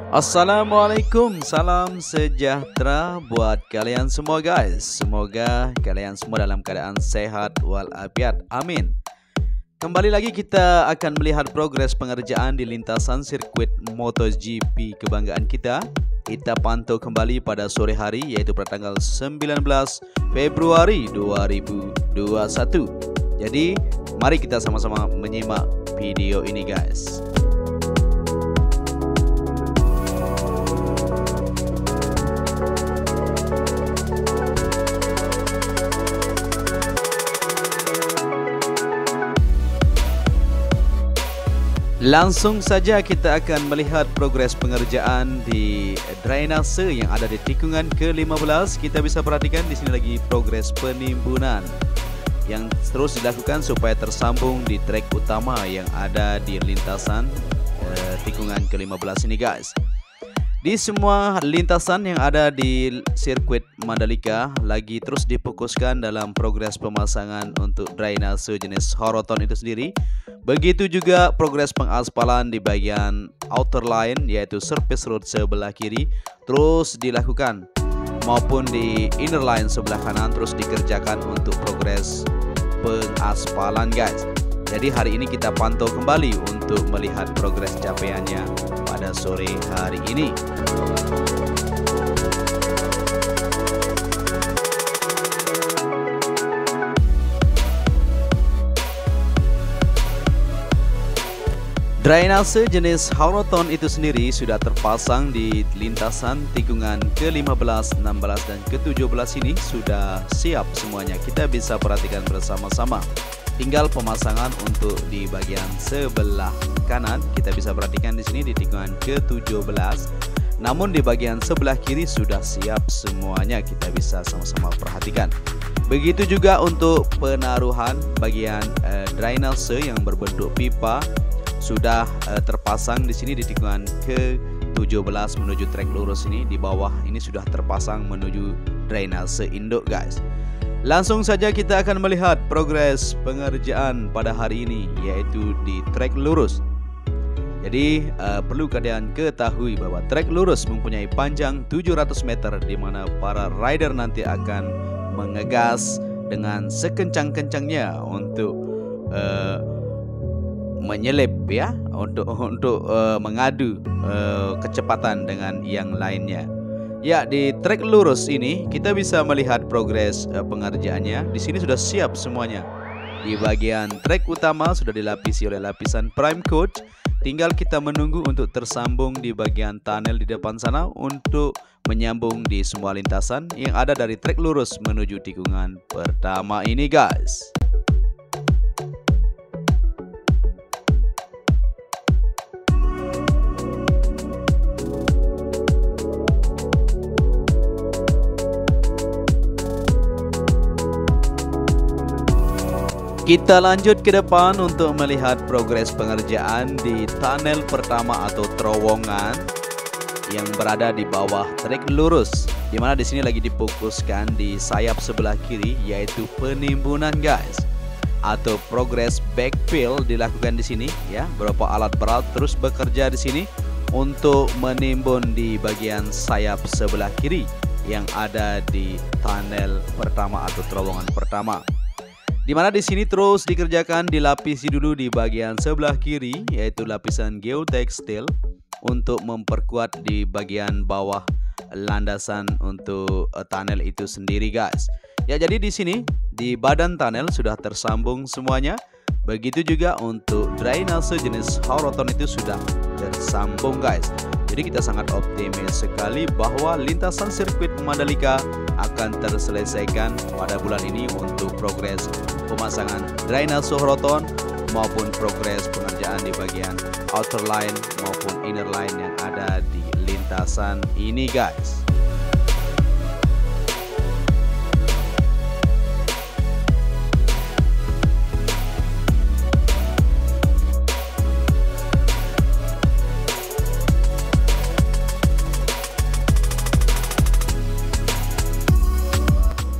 Assalamualaikum, salam sejahtera buat kalian semua guys. Semoga kalian semua dalam keadaan sehat walafiat, amin. Kembali lagi kita akan melihat progres pengerjaan di lintasan sirkuit MotoGP kebanggaan kita. Kita pantau kembali pada sore hari, yaitu pada tanggal 19 Februari 2021. Jadi mari kita sama-sama menyimak video ini guys. Langsung saja kita akan melihat progres pengerjaan di drainase yang ada di tikungan ke-15. Kita bisa perhatikan di sini lagi progres penimbunan yang terus dilakukan supaya tersambung di trek utama yang ada di lintasan tikungan ke-15 ini guys. Di semua lintasan yang ada di sirkuit Mandalika lagi terus difokuskan dalam progres pemasangan untuk drainase jenis Horoton itu sendiri. Begitu juga progres pengaspalan di bagian outer line yaitu surface road sebelah kiri terus dilakukan, maupun di inner line sebelah kanan terus dikerjakan untuk progres pengaspalan guys. Jadi hari ini kita pantau kembali untuk melihat progres capaiannya pada sore hari ini. Drainase jenis Horoton itu sendiri sudah terpasang di lintasan tikungan ke-15, 16, dan ke-17 ini sudah siap semuanya. Kita bisa perhatikan bersama-sama. Tinggal pemasangan untuk di bagian sebelah kanan. Kita bisa perhatikan di sini di tikungan ke-17. Namun di bagian sebelah kiri sudah siap semuanya. Kita bisa sama-sama perhatikan. Begitu juga untuk penaruhan bagian drainase yang berbentuk pipa sudah terpasang di sini di tikungan ke-17 menuju trek lurus ini. Di bawah ini sudah terpasang menuju drainase induk guys. Langsung saja kita akan melihat progres pengerjaan pada hari ini yaitu di trek lurus. Jadi perlu kalian ketahui bahwa trek lurus mempunyai panjang 700 meter di mana para rider nanti akan mengegas dengan sekencang-kencangnya untuk menyelip ya, untuk mengadu kecepatan dengan yang lainnya. Ya, di trek lurus ini kita bisa melihat progres pengerjaannya. Di sini sudah siap semuanya. Di bagian trek utama sudah dilapisi oleh lapisan prime coat. Tinggal kita menunggu untuk tersambung di bagian tunnel di depan sana untuk menyambung di semua lintasan yang ada dari trek lurus menuju tikungan pertama ini guys. Kita lanjut ke depan untuk melihat progres pengerjaan di tunnel pertama atau terowongan yang berada di bawah trek lurus, di mana di sini lagi difokuskan di sayap sebelah kiri yaitu penimbunan guys, atau progres backfill dilakukan di sini ya. Beberapa alat berat terus bekerja di sini untuk menimbun di bagian sayap sebelah kiri yang ada di tunnel pertama atau terowongan pertama. Di mana di sini terus dikerjakan dilapisi dulu di bagian sebelah kiri yaitu lapisan geotekstil untuk memperkuat di bagian bawah landasan untuk tunnel itu sendiri guys. Ya, jadi di sini di badan tunnel sudah tersambung semuanya. Begitu juga untuk drainase jenis Horoton itu sudah tersambung guys. Jadi kita sangat optimis sekali bahwa lintasan sirkuit Mandalika akan terselesaikan pada bulan ini untuk progres pemasangan drainase Horoton maupun progres pengerjaan di bagian outer line maupun inner line yang ada di lintasan ini guys.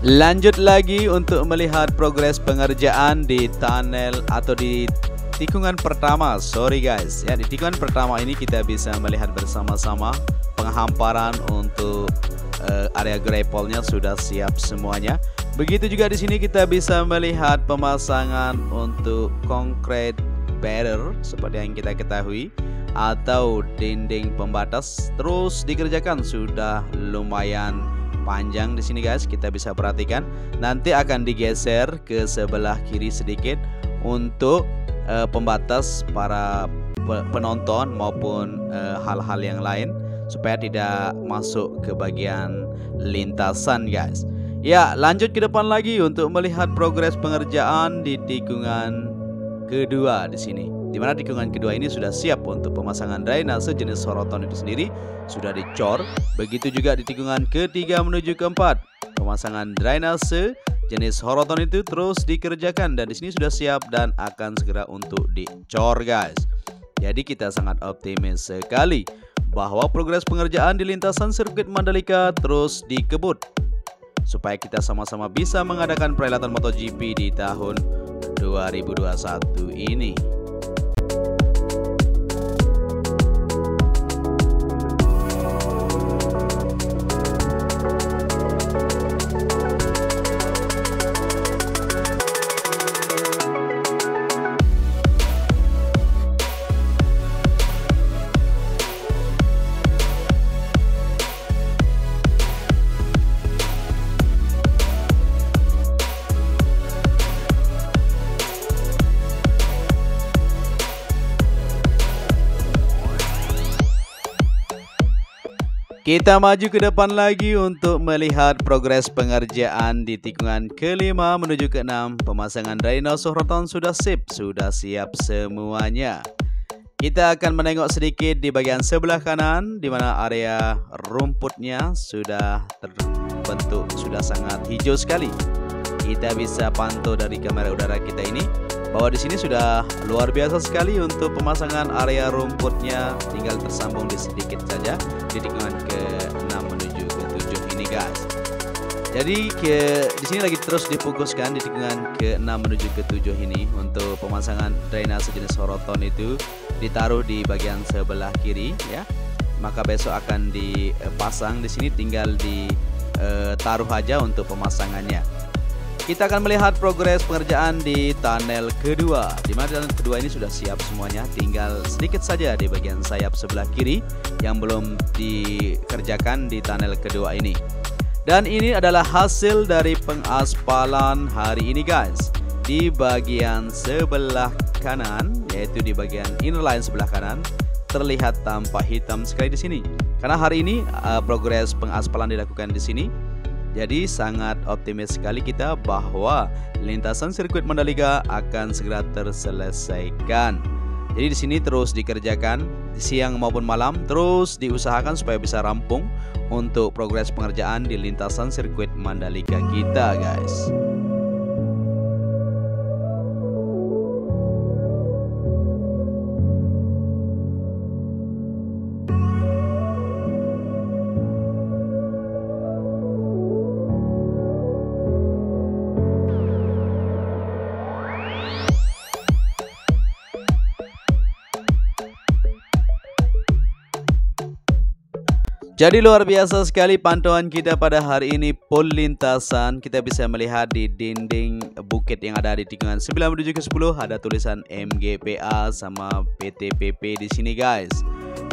Lanjut lagi untuk melihat progres pengerjaan di tunnel atau di tikungan pertama, sorry guys ya, di tikungan pertama ini kita bisa melihat bersama-sama penghamparan untuk area grapple-nya sudah siap semuanya. Begitu juga di sini kita bisa melihat pemasangan untuk concrete barrier seperti yang kita ketahui atau dinding pembatas terus dikerjakan, sudah lumayan panjang di sini guys. Kita bisa perhatikan nanti akan digeser ke sebelah kiri sedikit untuk pembatas para penonton maupun hal-hal yang lain supaya tidak masuk ke bagian lintasan guys. Ya, lanjut ke depan lagi untuk melihat progres pengerjaan di tikungan kedua di sini. Di mana tikungan kedua ini sudah siap untuk pemasangan drainase jenis sorotan itu sendiri sudah dicor. Begitu juga di tikungan ketiga menuju keempat, pemasangan drainase jenis sorotan itu terus dikerjakan dan di sini sudah siap dan akan segera untuk dicor guys. Jadi kita sangat optimis sekali bahwa progres pengerjaan di lintasan sirkuit Mandalika terus dikebut supaya kita sama-sama bisa mengadakan perhelatan MotoGP di tahun 2021 ini. Kita maju ke depan lagi untuk melihat progres pengerjaan di tikungan kelima menuju ke 6. Pemasangan drainase sorotan sudah sip, sudah siap semuanya. Kita akan menengok sedikit di bagian sebelah kanan di mana area rumputnya sudah terbentuk, sudah sangat hijau sekali. Kita bisa pantau dari kamera udara kita ini bahwa di sini sudah luar biasa sekali untuk pemasangan area rumputnya, tinggal tersambung di sedikit saja di tikungan ke-6 menuju ke-7 ini guys. Jadi di sini lagi terus difokuskan di tikungan ke-6 menuju ke-7 ini untuk pemasangan drainase jenis sorotan itu ditaruh di bagian sebelah kiri ya. Maka besok akan dipasang di sini, tinggal ditaruh aja untuk pemasangannya. Kita akan melihat progres pengerjaan di tunnel kedua, di mana tunnel kedua ini sudah siap semuanya, tinggal sedikit saja di bagian sayap sebelah kiri yang belum dikerjakan di tunnel kedua ini. Dan ini adalah hasil dari pengaspalan hari ini guys. Di bagian sebelah kanan, yaitu di bagian inner line sebelah kanan, terlihat tampak hitam sekali di sini. Karena hari ini progres pengaspalan dilakukan di sini. Jadi sangat optimis sekali kita bahwa lintasan sirkuit Mandalika akan segera terselesaikan. Jadi di sini terus dikerjakan siang maupun malam, terus diusahakan supaya bisa rampung untuk progres pengerjaan di lintasan sirkuit Mandalika kita guys. Jadi luar biasa sekali pantauan kita pada hari ini pol lintasan. Kita bisa melihat di dinding bukit yang ada di tikungan 9 menuju ke 10 ada tulisan MGPA sama PTPP di sini guys.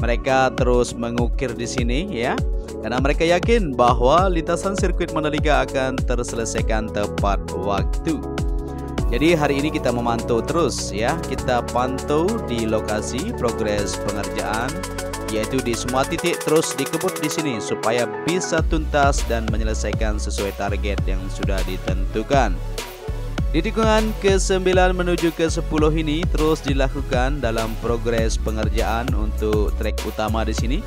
Mereka terus mengukir di sini ya, karena mereka yakin bahwa lintasan sirkuit Mandalika akan terselesaikan tepat waktu. Jadi hari ini kita memantau terus ya, kita pantau di lokasi progres pengerjaan, yaitu di semua titik terus dikebut di sini supaya bisa tuntas dan menyelesaikan sesuai target yang sudah ditentukan. Di tikungan ke-9 menuju ke-10 ini terus dilakukan dalam progres pengerjaan untuk trek utama di sini.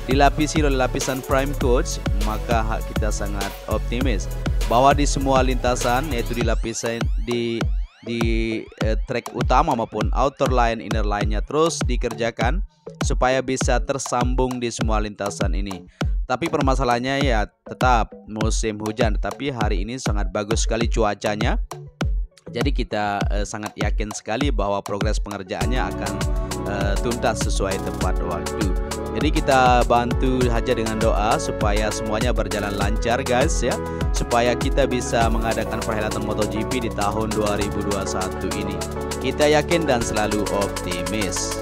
Dilapisi oleh lapisan prime coat, maka kita sangat optimis bahwa di semua lintasan, yaitu di lapisan di trek utama maupun outer line, inner line-nya terus dikerjakan supaya bisa tersambung di semua lintasan ini. Tapi permasalahannya ya tetap musim hujan, tetapi hari ini sangat bagus sekali cuacanya. Jadi kita sangat yakin sekali bahwa progres pengerjaannya akan tuntas sesuai tepat waktu. Jadi kita bantu saja dengan doa supaya semuanya berjalan lancar guys ya, supaya kita bisa mengadakan perhelatan MotoGP di tahun 2021 ini. Kita yakin dan selalu optimis.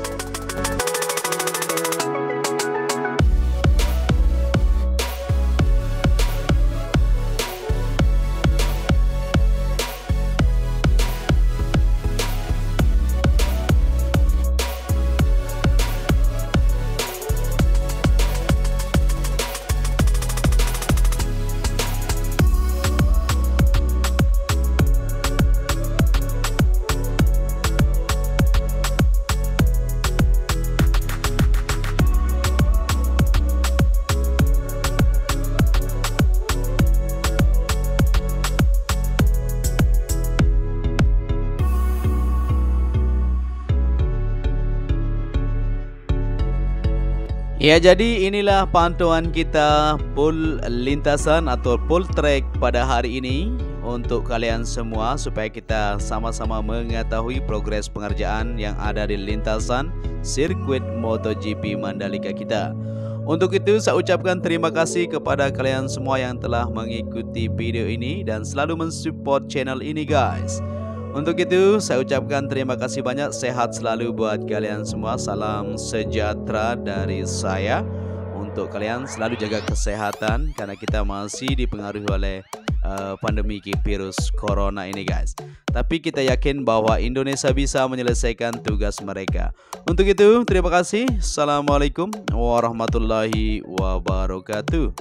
Ya, jadi inilah pantauan kita full lintasan atau full track pada hari ini untuk kalian semua, supaya kita sama-sama mengetahui progres pengerjaan yang ada di lintasan sirkuit MotoGP Mandalika kita. Untuk itu saya ucapkan terima kasih kepada kalian semua yang telah mengikuti video ini dan selalu mensupport channel ini guys. Untuk itu saya ucapkan terima kasih banyak, sehat selalu buat kalian semua, salam sejahtera dari saya. Untuk kalian selalu jaga kesehatan karena kita masih dipengaruhi oleh pandemi virus corona ini guys. Tapi kita yakin bahwa Indonesia bisa menyelesaikan tugas mereka. Untuk itu terima kasih. Assalamualaikum warahmatullahi wabarakatuh.